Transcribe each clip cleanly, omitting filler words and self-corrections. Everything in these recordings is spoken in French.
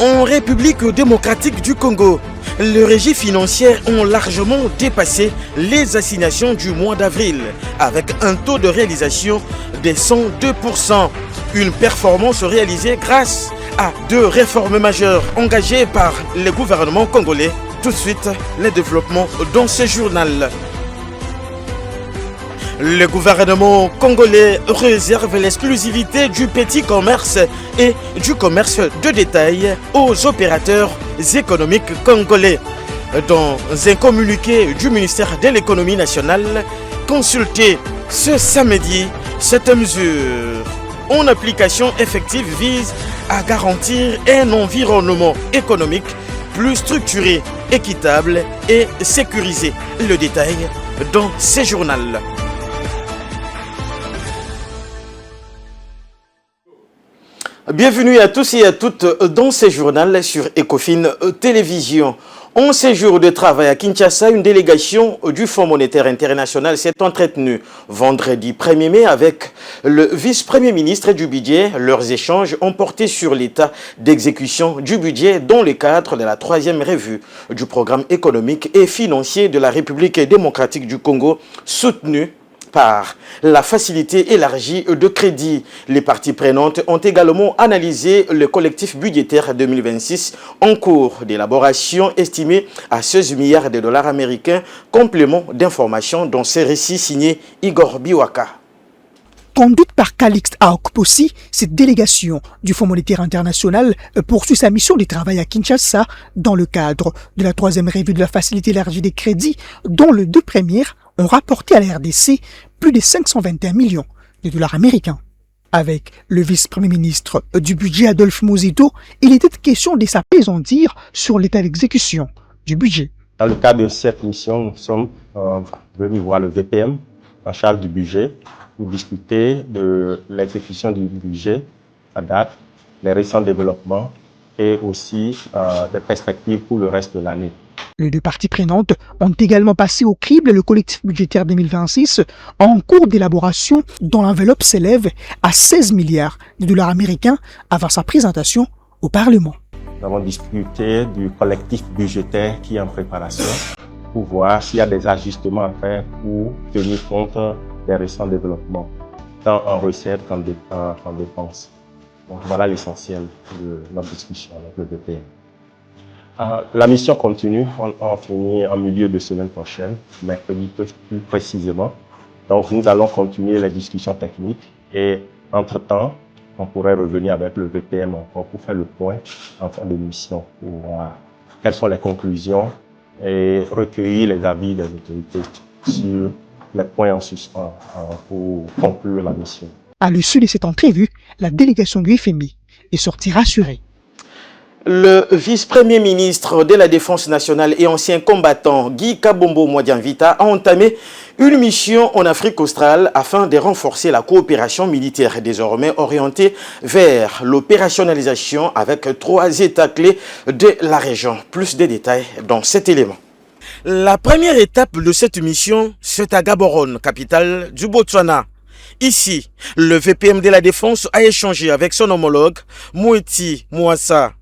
En République démocratique du Congo, les régies financières ont largement dépassé les assignations du mois d'avril avec un taux de réalisation de 102%. Une performance réalisée grâce à 2 réformes majeures engagées par le gouvernement congolais. Tout de suite, les développements dans ce journal. Le gouvernement congolais réserve l'exclusivité du petit commerce et du commerce de détail aux opérateurs économiques congolais. Dans un communiqué du ministère de l'économie nationale consulté ce samedi, cette mesure en application effective vise à garantir un environnement économique plus structuré, équitable et sécurisé. Le détail dans ce journal. Bienvenue à tous et à toutes dans ce journal sur Ecofin Télévision. En séjour de travail à Kinshasa, une délégation du Fonds monétaire international s'est entretenue vendredi 1er mai avec le vice-premier ministre du budget. Leurs échanges ont porté sur l'état d'exécution du budget dans le cadre de la 3e revue du programme économique et financier de la République démocratique du Congo, soutenu par la facilité élargie de crédit. Les parties prenantes ont également analysé le collectif budgétaire 2026 en cours d'élaboration estimé à 16 milliards de dollars américains. Complément d'information dans ce récit signé Igor Biwaka. Conduite par Calixte Aokposi, cette délégation du Fonds monétaire international poursuit sa mission de travail à Kinshasa dans le cadre de la 3e revue de la facilité élargie des crédits, dont les 2 premières ont rapporté à la RDC plus de 521 millions de dollars américains. Avec le vice-premier ministre du budget Adolphe Muzito, il était question de s'apaisantir sur l'état d'exécution du budget. Dans le cadre de cette mission, nous sommes venus voir le VPM en charge du budget pour discuter de l'exécution du budget à date, les récents développements et aussi des perspectives pour le reste de l'année. Les 2 parties prenantes ont également passé au crible le collectif budgétaire 2026 en cours d'élaboration dont l'enveloppe s'élève à 16 milliards de dollars américains avant sa présentation au Parlement. Nous avons discuté du collectif budgétaire qui est en préparation pour voir s'il y a des ajustements à faire pour tenir compte des récents développements, tant en recettes qu'en dépenses. Donc voilà l'essentiel de notre discussion avec le VPM. La mission continue, on finit en milieu de semaine prochaine, mercredi plus précisément. Donc nous allons continuer les discussions techniques et entre-temps, on pourrait revenir avec le VPM encore pour faire le point en fin de mission, pour voir quelles sont les conclusions et recueillir les avis des autorités sur les points en suspens pour conclure la mission. À l'issue de cette entrevue, la délégation du FMI est sortie rassurée. Le vice-premier ministre de la Défense nationale et ancien combattant Guy Kabombo Mwadianvita a entamé une mission en Afrique australe afin de renforcer la coopération militaire désormais orientée vers l'opérationnalisation avec 3 États clés de la région. Plus de détails dans cet élément. La première étape de cette mission, c'est à Gaborone, capitale du Botswana. Ici, le VPM de la Défense a échangé avec son homologue Moeti Mouassa.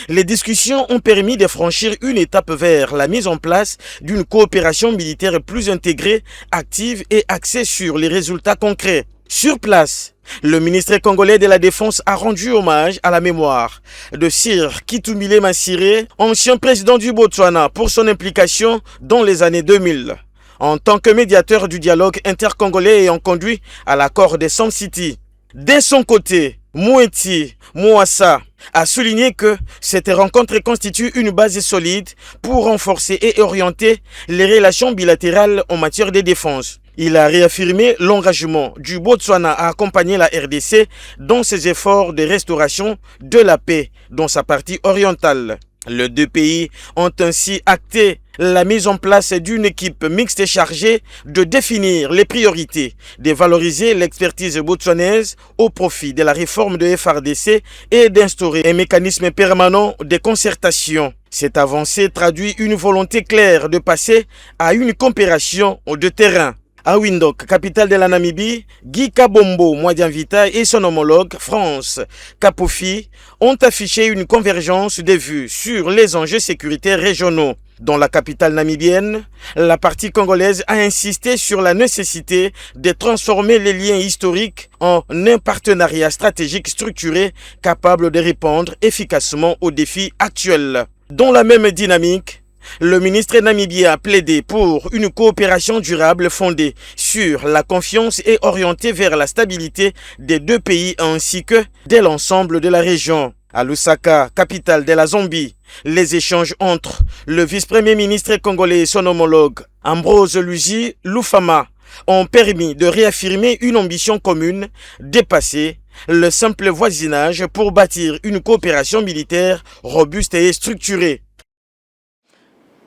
Les discussions ont permis de franchir une étape vers la mise en place d'une coopération militaire plus intégrée, active et axée sur les résultats concrets. Sur place, le ministre congolais de la Défense a rendu hommage à la mémoire de Sir Kitumile Masire, ancien président du Botswana, pour son implication dans les années 2000. En tant que médiateur du dialogue intercongolais ayant conduit à l'accord de Sun City. De son côté, Moeti Mouassa a souligné que cette rencontre constitue une base solide pour renforcer et orienter les relations bilatérales en matière de défense. Il a réaffirmé l'engagement du Botswana à accompagner la RDC dans ses efforts de restauration de la paix dans sa partie orientale. Les 2 pays ont ainsi acté la mise en place d'une équipe mixte chargée de définir les priorités, de valoriser l'expertise botswanaise au profit de la réforme de FRDC et d'instaurer un mécanisme permanent de concertation. Cette avancée traduit une volonté claire de passer à une coopération de terrain À Windhoek, capitale de la Namibie, Guy Kabombo Mwadianvita et son homologue France Kapofi ont affiché une convergence des vues sur les enjeux sécuritaires régionaux. Dans la capitale namibienne, la partie congolaise a insisté sur la nécessité de transformer les liens historiques en un partenariat stratégique structuré capable de répondre efficacement aux défis actuels. Dans la même dynamique, le ministre namibien a plaidé pour une coopération durable fondée sur la confiance et orientée vers la stabilité des deux pays ainsi que de l'ensemble de la région. À Lusaka, capitale de la Zambie, les échanges entre le vice-premier ministre congolais et son homologue Ambrose Luzi Lufama ont permis de réaffirmer une ambition commune, dépasser le simple voisinage pour bâtir une coopération militaire robuste et structurée.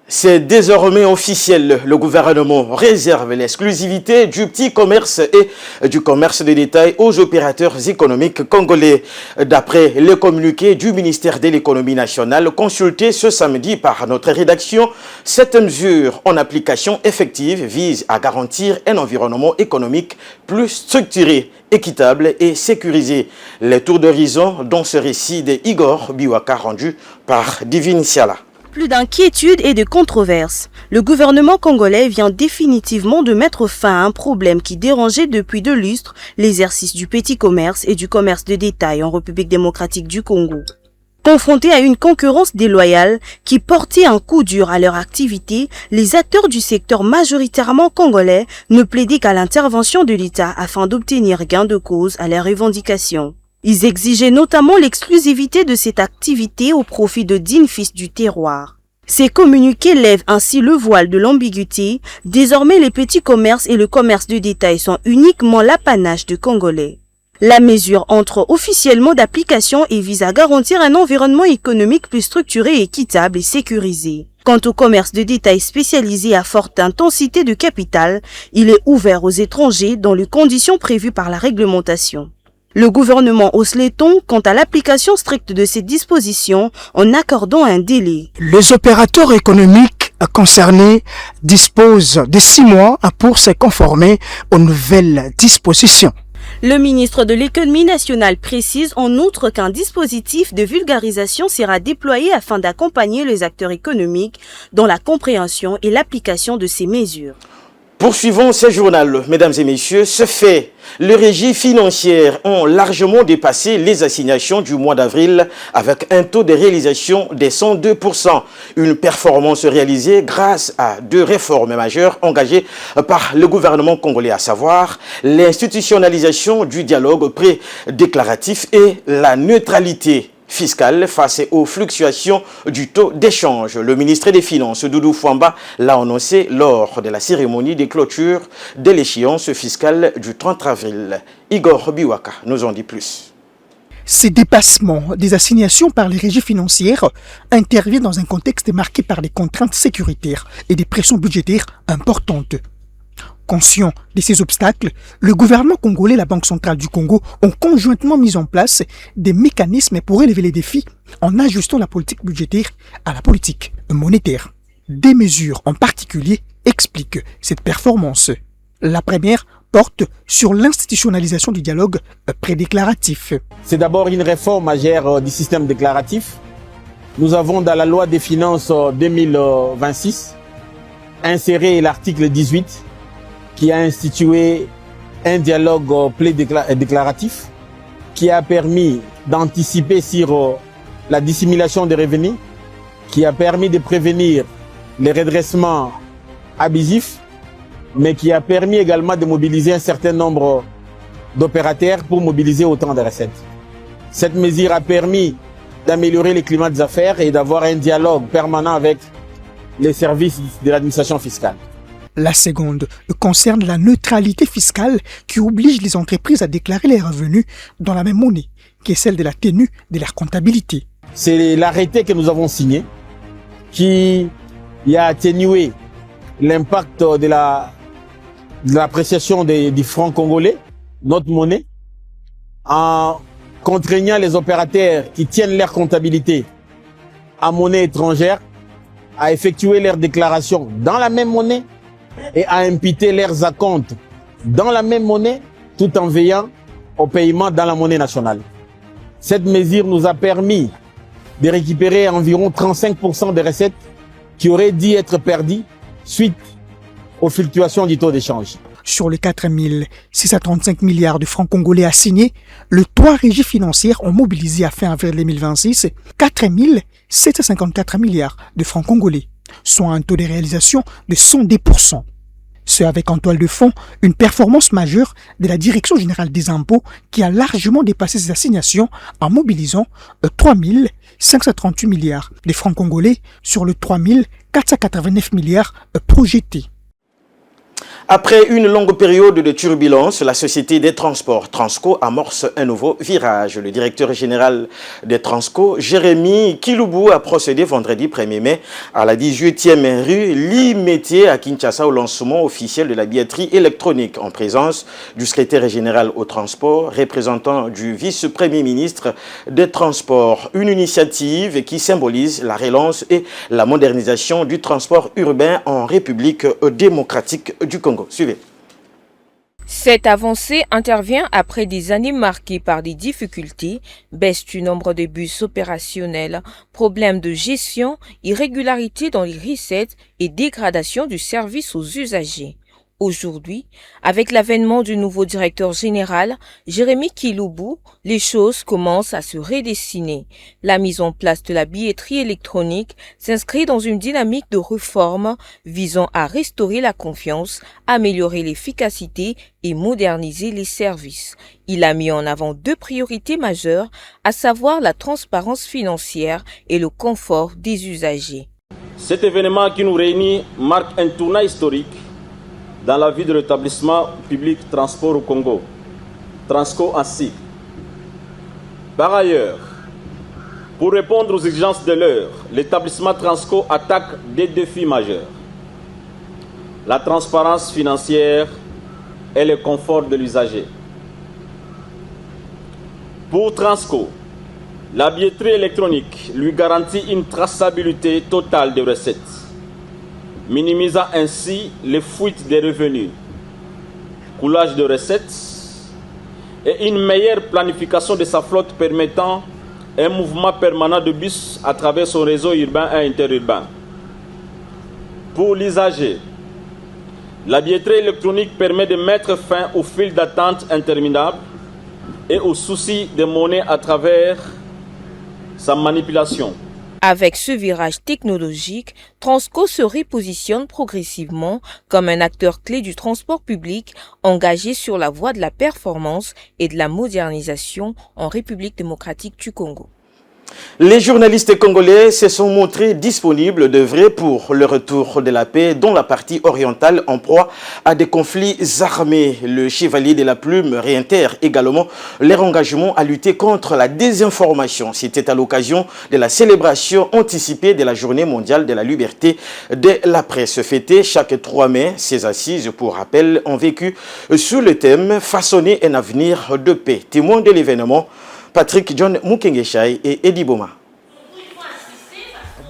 C'est désormais officiel. Le gouvernement réserve l'exclusivité du petit commerce et du commerce de détail aux opérateurs économiques congolais. D'après le communiqué du ministère de l'économie nationale consulté ce samedi par notre rédaction, cette mesure en application effective vise à garantir un environnement économique plus structuré, équitable et sécurisé. Les tours d'horizon dans ce récit de Igor Biwaka rendu par Divine Siala. Plus d'inquiétude et de controverses. Le gouvernement congolais vient définitivement de mettre fin à un problème qui dérangeait depuis 2 lustres l'exercice du petit commerce et du commerce de détail en République démocratique du Congo. Confrontés à une concurrence déloyale qui portait un coup dur à leur activité, les acteurs du secteur majoritairement congolais ne plaidaient qu'à l'intervention de l'État afin d'obtenir gain de cause à leurs revendications. Ils exigeaient notamment l'exclusivité de cette activité au profit de dignes fils du terroir. Ces communiqués lèvent ainsi le voile de l'ambiguïté. Désormais, les petits commerces et le commerce de détail sont uniquement l'apanage de Congolais. La mesure entre officiellement d'application et vise à garantir un environnement économique plus structuré, équitable et sécurisé. Quant au commerce de détail spécialisé à forte intensité de capital, il est ouvert aux étrangers dans les conditions prévues par la réglementation. Le gouvernement hausse les tons quant à l'application stricte de ces dispositions en accordant un délai. Les opérateurs économiques concernés disposent de 6 mois pour se conformer aux nouvelles dispositions. Le ministre de l'économie nationale précise en outre qu'un dispositif de vulgarisation sera déployé afin d'accompagner les acteurs économiques dans la compréhension et l'application de ces mesures. Poursuivons ce journal, mesdames et messieurs. Ce fait, les régies financières ont largement dépassé les assignations du mois d'avril avec un taux de réalisation de 102%. Une performance réalisée grâce à 2 réformes majeures engagées par le gouvernement congolais, à savoir l'institutionnalisation du dialogue prédéclaratif et la neutralité fiscale face aux fluctuations du taux d'échange. Le ministre des Finances, Doudou Fouamba, l'a annoncé lors de la cérémonie de clôture de l'échéance fiscale du 30 avril. Igor Biwaka nous en dit plus. Ces dépassements des assignations par les régies financières interviennent dans un contexte marqué par des contraintes sécuritaires et des pressions budgétaires importantes. Conscient de ces obstacles, le gouvernement congolais et la Banque centrale du Congo ont conjointement mis en place des mécanismes pour élever les défis en ajustant la politique budgétaire à la politique monétaire. Des mesures en particulier expliquent cette performance. La première porte sur l'institutionnalisation du dialogue prédéclaratif. C'est d'abord une réforme majeure du système déclaratif. Nous avons dans la loi des finances 2026 inséré l'article 18 qui a institué un dialogue déclaratif qui a permis d'anticiper sur la dissimulation des revenus, qui a permis de prévenir les redressements abusifs, mais qui a permis également de mobiliser un certain nombre d'opérateurs pour mobiliser autant de recettes. Cette mesure a permis d'améliorer le climat des affaires et d'avoir un dialogue permanent avec les services de l'administration fiscale. La seconde concerne la neutralité fiscale qui oblige les entreprises à déclarer les revenus dans la même monnaie, qui est celle de la tenue de leur comptabilité. C'est l'arrêté que nous avons signé qui a atténué l'impact de l'appréciation du franc congolais, notre monnaie, en contraignant les opérateurs qui tiennent leur comptabilité en monnaie étrangère à effectuer leurs déclarations dans la même monnaie et à imputer leurs acomptes dans la même monnaie tout en veillant au paiement dans la monnaie nationale. Cette mesure nous a permis de récupérer environ 35% des recettes qui auraient dû être perdues suite aux fluctuations du taux d'échange. Sur les 4 635 milliards de francs congolais assignés, les 3 régies financières ont mobilisé à fin avril 2026 4 754 milliards de francs congolais, soit un taux de réalisation de 110%. Ce avec en toile de fond une performance majeure de la Direction générale des impôts qui a largement dépassé ses assignations en mobilisant 3 538 milliards de francs congolais sur les 3 489 milliards projetés. Après une longue période de turbulence, la société des transports Transco amorce un nouveau virage. Le directeur général des Transco, Jérémy Kiloubou, a procédé vendredi 1er mai à la 18e rue Limetier à Kinshasa au lancement officiel de la billetterie électronique en présence du secrétaire général au transport, représentant du vice-premier ministre des Transports. Une initiative qui symbolise la relance et la modernisation du transport urbain en République démocratique du Congo. Suivez. Cette avancée intervient après des années marquées par des difficultés, baisse du nombre de bus opérationnels, problèmes de gestion, irrégularités dans les recettes et dégradation du service aux usagers. Aujourd'hui, avec l'avènement du nouveau directeur général, Jérémy Kiloubou, les choses commencent à se redessiner. La mise en place de la billetterie électronique s'inscrit dans une dynamique de réforme visant à restaurer la confiance, améliorer l'efficacité et moderniser les services. Il a mis en avant 2 priorités majeures, à savoir la transparence financière et le confort des usagers. Cet événement qui nous réunit marque un tournant historique dans la vie de l'établissement public Transport au Congo, Transco ainsi. Par ailleurs, pour répondre aux exigences de l'heure, l'établissement Transco attaque des défis majeurs. La transparence financière et le confort de l'usager. Pour Transco, la billetterie électronique lui garantit une traçabilité totale des recettes, minimisant ainsi les fuites des revenus, coulage de recettes et une meilleure planification de sa flotte permettant un mouvement permanent de bus à travers son réseau urbain et interurbain. Pour l'usager, la billetterie électronique permet de mettre fin aux files d'attente interminables et aux soucis de monnaie à travers sa manipulation. Avec ce virage technologique, Transco se repositionne progressivement comme un acteur clé du transport public engagé sur la voie de la performance et de la modernisation en République démocratique du Congo. Les journalistes congolais se sont montrés disponibles d'œuvrer pour le retour de la paix dans la partie orientale en proie à des conflits armés. Le chevalier de la plume réitère également leur engagement à lutter contre la désinformation. C'était à l'occasion de la célébration anticipée de la Journée mondiale de la liberté de la presse. Fêtée chaque 3 mai, ces assises, pour rappel, ont vécu sous le thème « Façonner un avenir de paix ». Témoin de l'événement, Patrick John Mukengeshaï et Eddie Boma.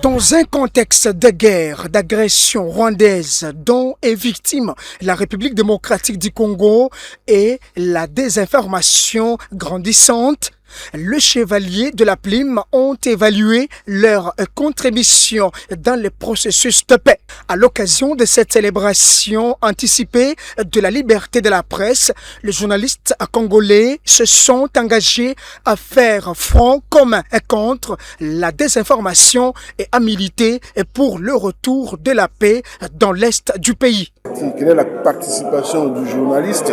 Dans un contexte de guerre, d'agression rwandaise dont est victime la République démocratique du Congo et la désinformation grandissante, les chevaliers de la plume ont évalué leur contribution dans le processus de paix. À l'occasion de cette célébration anticipée de la liberté de la presse, les journalistes congolais se sont engagés à faire front commun contre la désinformation et à militer pour le retour de la paix dans l'est du pays. Quelle est la participation du journaliste?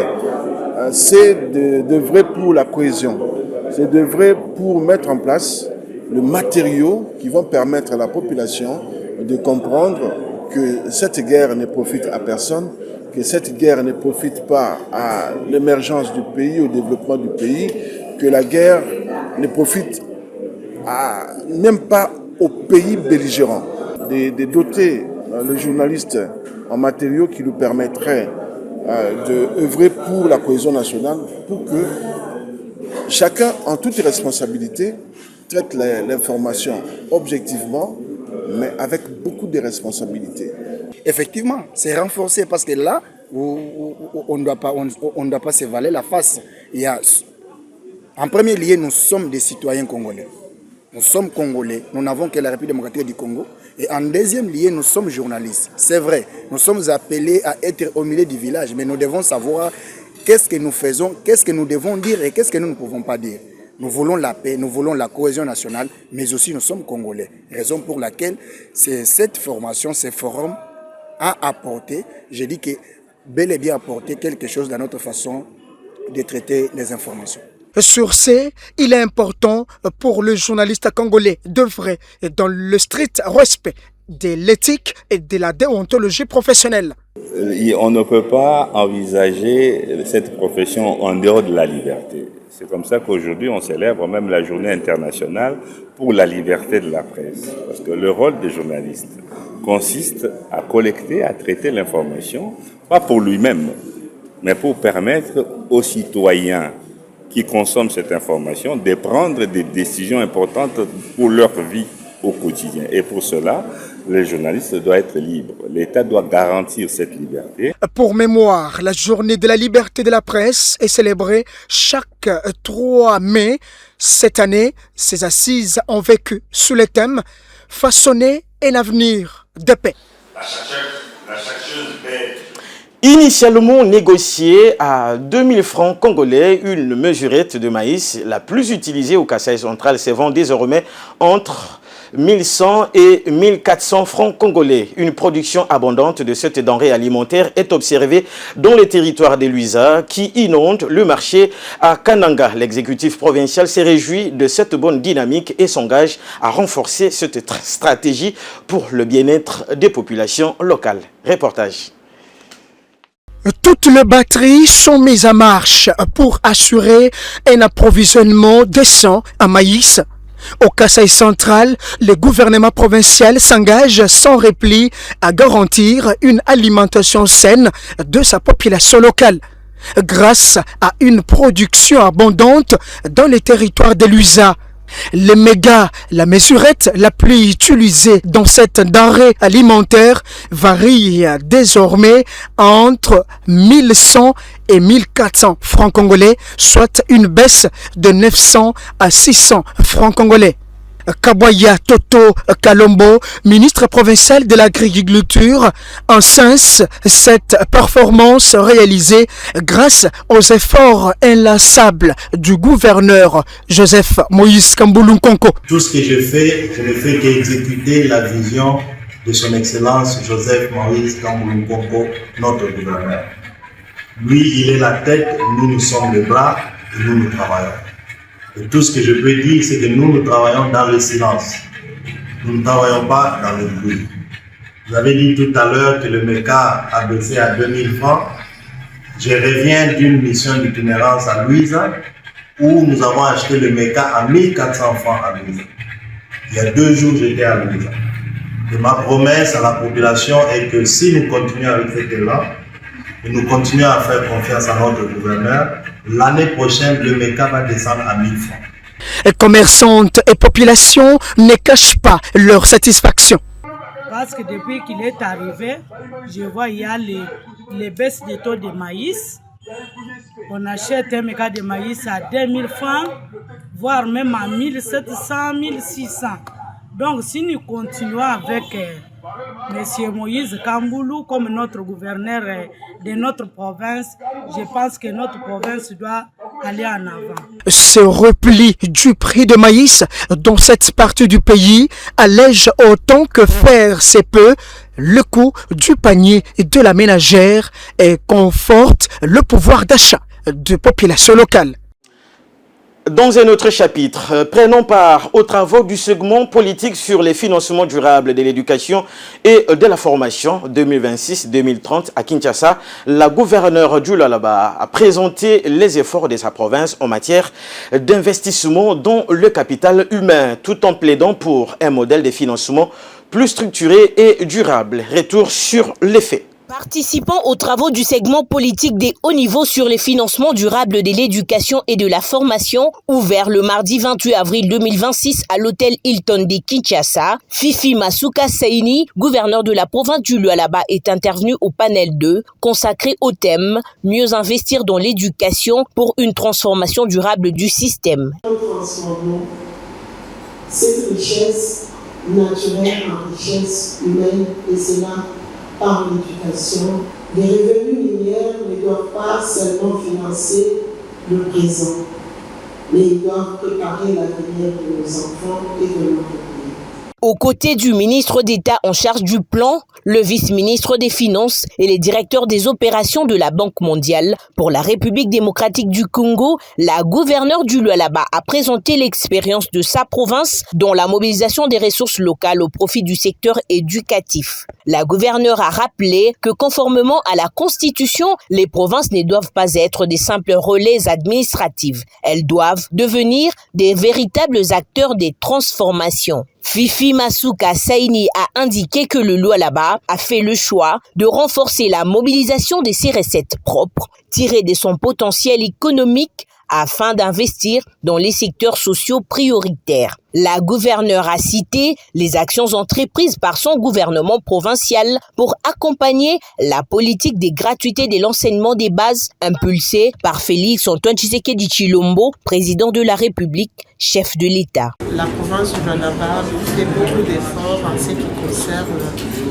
C'est d'œuvrer pour la cohésion. C'est d'œuvrer pour mettre en place le matériau qui vont permettre à la population de comprendre que cette guerre ne profite à personne, que cette guerre ne profite pas à l'émergence du pays, au développement du pays, que la guerre ne profite même pas aux pays belligérants. De doter le journaliste en matériaux qui lui permettraient d'œuvrer pour la cohésion nationale, pour que chacun, en toute responsabilité, traite l'information objectivement, mais avec beaucoup de responsabilité. effectivement, c'est renforcé parce que là, on ne doit pas se valer la face. Il y a, en premier lieu, nous sommes des citoyens congolais. Nous sommes congolais, nous n'avons que la République démocratique du Congo. Et en deuxième lieu, nous sommes journalistes. C'est vrai, nous sommes appelés à être au milieu du village, mais nous devons savoir qu'est-ce que nous faisons, qu'est-ce que nous devons dire et qu'est-ce que nous ne pouvons pas dire. Nous voulons la paix, nous voulons la cohésion nationale, mais aussi nous sommes congolais. Raison pour laquelle cette formation, ce forum a apporté, je dis que bel et bien apporté quelque chose dans notre façon de traiter les informations. Sur ce, il est important pour le journaliste congolais d'œuvrer dans le strict respect de l'éthique et de la déontologie professionnelle. On ne peut pas envisager cette profession en dehors de la liberté. C'est comme ça qu'aujourd'hui on célèbre même la journée internationale pour la liberté de la presse. Parce que le rôle des journalistes consiste à collecter, à traiter l'information, pas pour lui-même, mais pour permettre aux citoyens qui consomment cette information de prendre des décisions importantes pour leur vie au quotidien. Et pour cela, les journalistes doivent être libres. L'État doit garantir cette liberté. Pour mémoire, la journée de la liberté de la presse est célébrée chaque 3 mai. Cette année, ces assises ont vécu sous le thème « Façonner un avenir de paix ». La chercheuse paix. Initialement négociée à 2000 francs congolais, une mesurette de maïs, la plus utilisée au Kasaï central, se vend désormais entre 1100 et 1400 francs congolais. Une production abondante de cette denrée alimentaire est observée dans les territoires de Luiza qui inondent le marché à Kananga. L'exécutif provincial s'est réjoui de cette bonne dynamique et s'engage à renforcer cette stratégie pour le bien-être des populations locales. Reportage. Toutes les batteries sont mises en marche pour assurer un approvisionnement décent en maïs. Au Kasaï central, le gouvernement provincial s'engage sans repli à garantir une alimentation saine de sa population locale. Grâce à une production abondante dans les territoires de Luiza. Le méga, la mesurette la plus utilisée dans cette denrée alimentaire, varie désormais entre 1100 et 1400 francs congolais, soit une baisse de 900 à 600 francs congolais. Kabwaya Toto Kalombo, ministre provincial de l'agriculture, encense cette performance réalisée grâce aux efforts inlassables du gouverneur Joseph Moïse Kambulu Nkonko. Tout ce que je fais, je ne fais qu'exécuter la vision de son Excellence Joseph Moïse Kambulu Nkonko, notre gouverneur. Lui, il est la tête, nous sommes les bras et nous travaillons. Et tout ce que je peux dire, c'est que nous travaillons dans le silence. Nous ne travaillons pas dans le bruit. Vous avez dit tout à l'heure que le MECA a baissé à 2000 francs. Je reviens d'une mission d'itinérance à Luiza où nous avons acheté le MECA à 1400 francs à Luiza. Il y a 2 jours, j'étais à Luiza. Et ma promesse à la population est que si nous continuons avec cet élan, et nous continuons à faire confiance à notre gouverneur, l'année prochaine, le MECA va descendre à 1000 francs. Les commerçantes et populations ne cachent pas leur satisfaction. Parce que depuis qu'il est arrivé, je vois qu'il y a les baisses de taux de maïs. On achète un méga de maïs à 2000 francs, voire même à 1700, 1600. Donc si nous continuons avec M. Moïse Kambulu comme notre gouverneur de notre province, je pense que notre province doit aller en avant. Ce repli du prix de maïs dans cette partie du pays allège autant que faire se peut le coût du panier de la ménagère et conforte le pouvoir d'achat de populations locales. Dans un autre chapitre, prenons part aux travaux du segment politique sur les financements durables de l'éducation et de la formation 2026-2030 à Kinshasa. La gouverneure Djulalaba a présenté les efforts de sa province en matière d'investissement dans le capital humain, tout en plaidant pour un modèle de financement plus structuré et durable. Retour sur les faits. Participant aux travaux du segment politique des hauts niveaux sur les financements durables de l'éducation et de la formation, ouvert le mardi 28 avril 2026 à l'hôtel Hilton de Kinshasa, Fifi Masuka Saini, gouverneur de la province du Lualaba, est intervenu au panel 2, consacré au thème « Mieux investir dans l'éducation pour une transformation durable du système ». Transformons cette richesse naturelle en richesse humaine et cela par l'éducation. Les revenus miniers ne doivent pas seulement financer le présent, mais ils doivent préparer l'avenir de nos enfants et de notre pays. Aux côtés du ministre d'État en charge du plan, le vice-ministre des Finances et les directeurs des opérations de la Banque mondiale pour la République démocratique du Congo, la gouverneure du Lualaba a présenté l'expérience de sa province dans la mobilisation des ressources locales au profit du secteur éducatif. La gouverneure a rappelé que conformément à la Constitution, les provinces ne doivent pas être des simples relais administratifs. Elles doivent devenir des véritables acteurs des transformations. Fifi Masuka Saini a indiqué que le Lualaba a fait le choix de renforcer la mobilisation de ses recettes propres, tirées de son potentiel économique afin d'investir dans les secteurs sociaux prioritaires. La gouverneure a cité les actions entreprises par son gouvernement provincial pour accompagner la politique des gratuités de l'enseignement des bases impulsée par Félix Antoine Tshisekedi Tshilombo, président de la République, chef de l'État. La province du Lualaba fait beaucoup d'efforts en ce qui concerne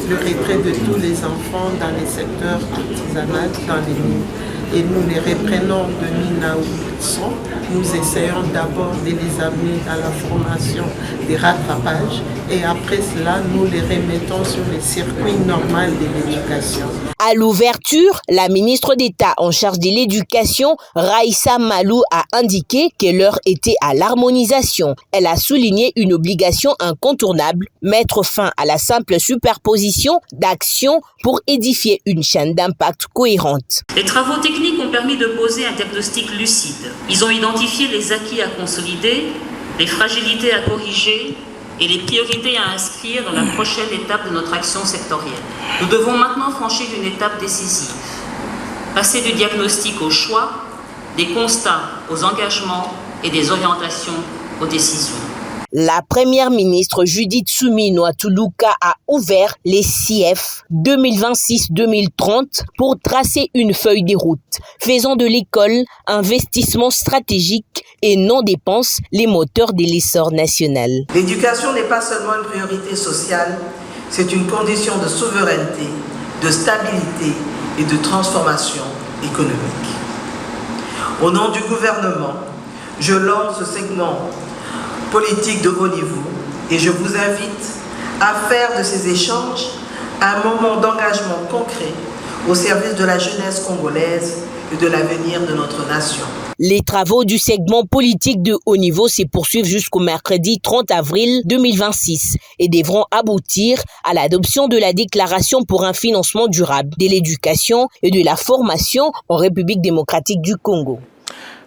le retrait de tous les enfants dans les secteurs artisanaux, dans les mines. Et nous les reprenons de mine là où ils sont. Nous essayons d'abord de les amener dans la formation des rattrapages et après cela, nous les remettons sur les circuits normaux de l'éducation. À l'ouverture, la ministre d'État en charge de l'éducation, Raïssa Malou, a indiqué que l'heure était à l'harmonisation. Elle a souligné une obligation incontournable, mettre fin à la simple superposition d'actions pour édifier une chaîne d'impact cohérente. Les travaux techniques ont permis de poser un diagnostic lucide. Ils ont identifié les acquis à consolider, les fragilités à corriger et les priorités à inscrire dans la prochaine étape de notre action sectorielle. Nous devons maintenant franchir une étape décisive, passer du diagnostic au choix, des constats aux engagements et des orientations aux décisions. La première ministre Judith Suminwa Tuluka a ouvert les CIF 2026-2030 pour tracer une feuille de route, faisant de l'école investissement stratégique et non dépense les moteurs de l'essor national. L'éducation n'est pas seulement une priorité sociale, c'est une condition de souveraineté, de stabilité et de transformation économique. Au nom du gouvernement, je lance ce segment politique de haut niveau et je vous invite à faire de ces échanges un moment d'engagement concret au service de la jeunesse congolaise et de l'avenir de notre nation. Les travaux du segment politique de haut niveau se poursuivent jusqu'au mercredi 30 avril 2026 et devront aboutir à l'adoption de la déclaration pour un financement durable de l'éducation et de la formation en République démocratique du Congo.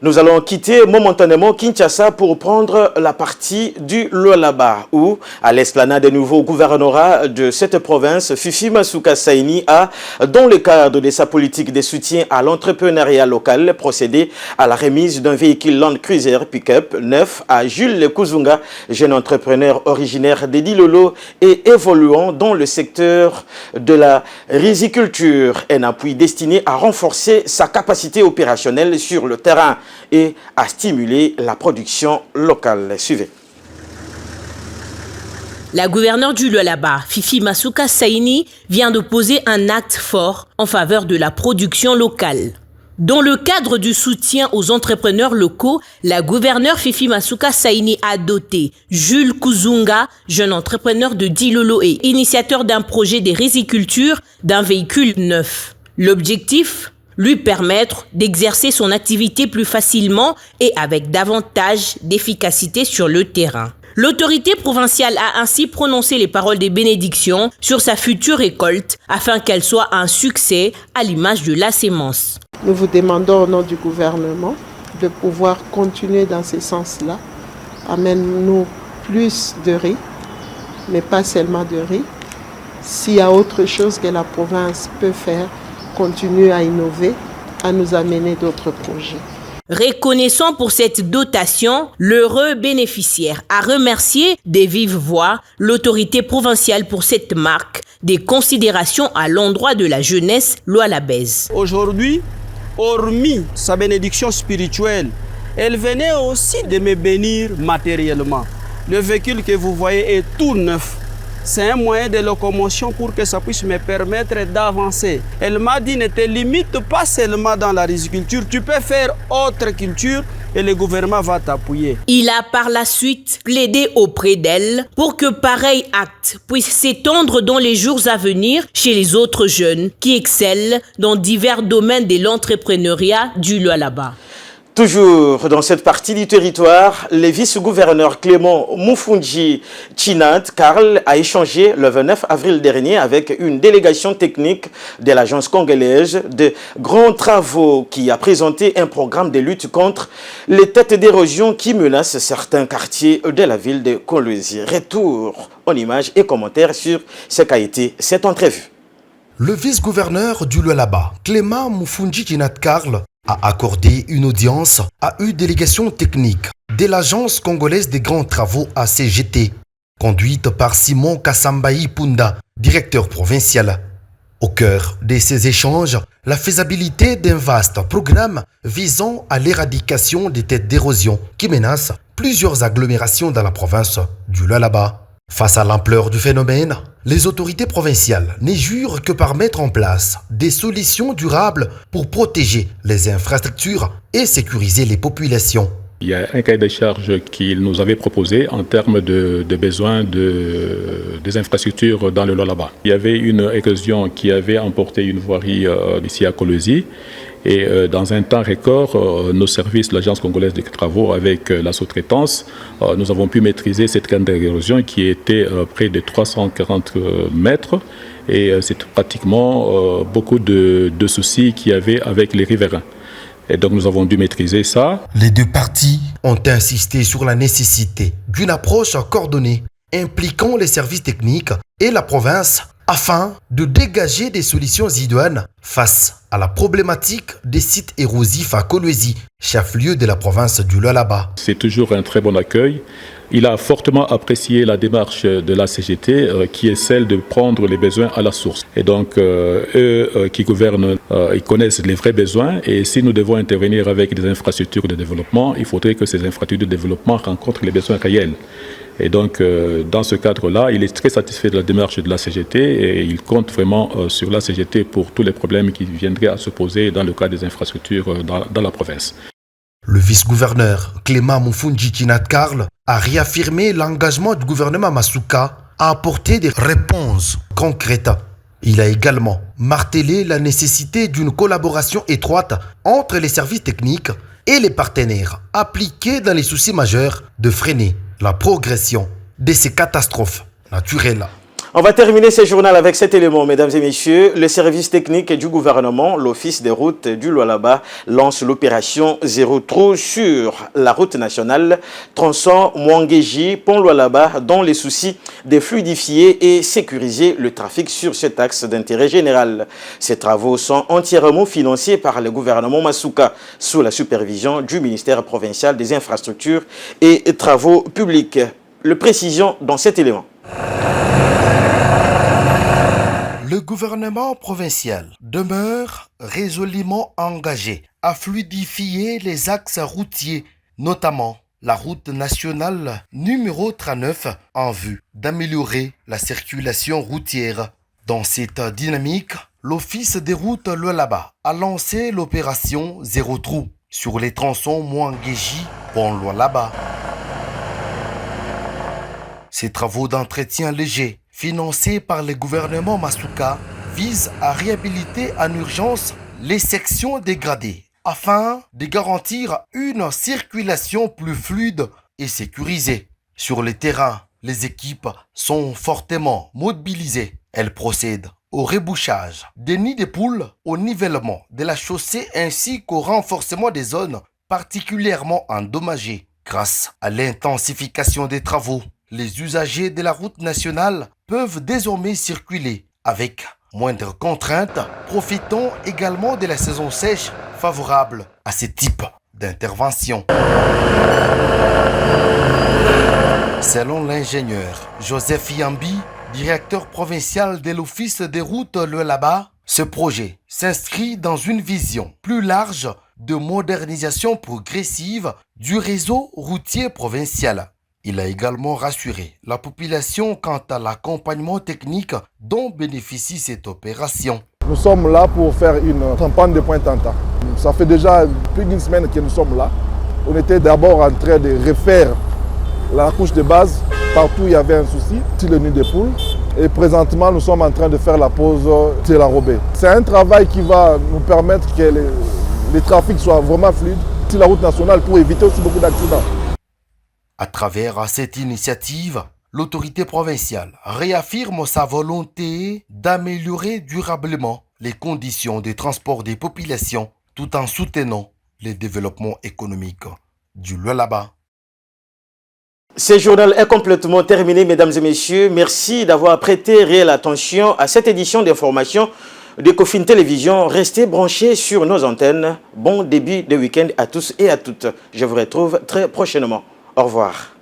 Nous allons quitter momentanément Kinshasa pour prendre la partie du Lualaba où, à l'esplanade des nouveaux gouvernorats de cette province, Fifi Masuka Saini a, dans le cadre de sa politique de soutien à l'entrepreneuriat local, procédé à la remise d'un véhicule Land Cruiser pick-up neuf à Jules Kuzunga, jeune entrepreneur originaire de Dilolo et évoluant dans le secteur de la riziculture. Un appui destiné à renforcer sa capacité opérationnelle sur le terrain et à stimuler la production locale. Suivez. La gouverneure du Lualaba, Fifi Masuka Saini, vient de poser un acte fort en faveur de la production locale. Dans le cadre du soutien aux entrepreneurs locaux, la gouverneure Fifi Masuka Saini a doté Jules Kuzunga, jeune entrepreneur de Dilolo et initiateur d'un projet de riziculture, d'un véhicule neuf. L'objectif ? Lui permettre d'exercer son activité plus facilement et avec davantage d'efficacité sur le terrain. L'autorité provinciale a ainsi prononcé les paroles de bénédiction sur sa future récolte afin qu'elle soit un succès à l'image de la sémence. Nous vous demandons au nom du gouvernement de pouvoir continuer dans ce sens-là. Amène-nous plus de riz, mais pas seulement de riz, s'il y a autre chose que la province peut faire, continuer à innover, à nous amener d'autres projets. Reconnaissant pour cette dotation, l'heureux bénéficiaire a remercié de vive voix l'autorité provinciale pour cette marque des considérations à l'endroit de la jeunesse lualabèse. Aujourd'hui, hormis sa bénédiction spirituelle, elle venait aussi de me bénir matériellement. Le véhicule que vous voyez est tout neuf. C'est un moyen de locomotion pour que ça puisse me permettre d'avancer. Elle m'a dit, ne te limite pas seulement dans la riziculture, tu peux faire autre culture et le gouvernement va t'appuyer. Il a par la suite plaidé auprès d'elle pour que pareil acte puisse s'étendre dans les jours à venir chez les autres jeunes qui excellent dans divers domaines de l'entrepreneuriat du Lualaba. Toujours dans cette partie du territoire, le vice-gouverneur Clément Moufoundji Chinat Karl a échangé le 29 avril dernier avec une délégation technique de l'agence congolaise de grands travaux qui a présenté un programme de lutte contre les têtes d'érosion qui menacent certains quartiers de la ville de Kolwezi. Retour en images et commentaires sur ce qu'a été cette entrevue. Le vice-gouverneur du Lualaba, Clément Moufoundji Chinat Karl, a accordé une audience à une délégation technique de l'agence congolaise des grands travaux ACGT, conduite par Simon Kassambaï Punda, directeur provincial. Au cœur de ces échanges, la faisabilité d'un vaste programme visant à l'éradication des têtes d'érosion qui menacent plusieurs agglomérations dans la province du Lualaba. Face à l'ampleur du phénomène, les autorités provinciales ne jurent que par mettre en place des solutions durables pour protéger les infrastructures et sécuriser les populations. Il y a un cahier de charges qu'il nous avait proposé en termes de besoins des infrastructures dans le Lualaba. Il y avait une érosion qui avait emporté une voirie ici à Kolwezi. Et dans un temps record, nos services, l'Agence congolaise des travaux avec la sous-traitance, nous avons pu maîtriser cette canne d'érosion qui était près de 340 mètres. Et c'est pratiquement beaucoup de soucis qu'il y avait avec les riverains. Et donc nous avons dû maîtriser ça. Les deux parties ont insisté sur la nécessité d'une approche coordonnée impliquant les services techniques et la province afin de dégager des solutions idoines face à la problématique des sites érosifs à Kolwezi, chef-lieu de la province du Lualaba. C'est toujours un très bon accueil. Il a fortement apprécié la démarche de la CGT qui est celle de prendre les besoins à la source. Et donc, eux qui gouvernent, ils connaissent les vrais besoins. Et si nous devons intervenir avec des infrastructures de développement, il faudrait que ces infrastructures de développement rencontrent les besoins réels. Et donc, dans ce cadre-là, il est très satisfait de la démarche de la CGT et il compte vraiment sur la CGT pour tous les problèmes qui viendraient à se poser dans le cadre des infrastructures dans la province. Le vice-gouverneur Clément Moufoundji Chinat Karl a réaffirmé l'engagement du gouvernement Masuka à apporter des réponses concrètes. Il a également martelé la nécessité d'une collaboration étroite entre les services techniques et les partenaires appliqués dans les soucis majeurs de freiner la progression de ces catastrophes naturelles. On va terminer ce journal avec cet élément, mesdames et messieurs. Le service technique du gouvernement, l'Office des routes du Lualaba, lance l'opération Zéro Trou sur la route nationale tronçon Mwangeji-Pont Lualaba, dont les soucis de fluidifier et sécuriser le trafic sur cet axe d'intérêt général. Ces travaux sont entièrement financés par le gouvernement Masuka, sous la supervision du ministère provincial des infrastructures et travaux publics. Le précision dans cet élément. Le gouvernement provincial demeure résolument engagé à fluidifier les axes routiers, notamment la route nationale numéro 39, en vue d'améliorer la circulation routière. Dans cette dynamique, l'Office des routes Lualaba a lancé l'opération Zéro Trou sur les tronçons Mwangeji-Pont Lualaba. Ces travaux d'entretien léger financés par le gouvernement Masuka, visent à réhabiliter en urgence les sections dégradées afin de garantir une circulation plus fluide et sécurisée. Sur le terrain, les équipes sont fortement mobilisées. Elles procèdent au rebouchage des nids de poules, au nivellement de la chaussée ainsi qu'au renforcement des zones particulièrement endommagées. Grâce à l'intensification des travaux, les usagers de la route nationale peuvent désormais circuler avec moindre contrainte, profitant également de la saison sèche favorable à ce type d'intervention. Selon l'ingénieur Joseph Yambi, directeur provincial de l'Office des routes Lualaba, ce projet s'inscrit dans une vision plus large de modernisation progressive du réseau routier provincial. Il a également rassuré la population quant à l'accompagnement technique dont bénéficie cette opération. Nous sommes là pour faire une campagne de Pointe-Tanta. Ça fait déjà plus d'une semaine que nous sommes là. On était d'abord en train de refaire la couche de base. Partout il y avait un souci, sur le nid de poule. Et présentement, nous sommes en train de faire la pause de l'enrobé. C'est un travail qui va nous permettre que le trafic soit vraiment fluide sur la route nationale pour éviter aussi beaucoup d'accidents. À travers cette initiative, l'autorité provinciale réaffirme sa volonté d'améliorer durablement les conditions de transport des populations tout en soutenant le développement économique du Lualaba. Ce journal est complètement terminé, mesdames et messieurs. Merci d'avoir prêté réelle attention à cette édition d'information de Cofin Télévision. Restez branchés sur nos antennes. Bon début de week-end à tous et à toutes. Je vous retrouve très prochainement. Au revoir.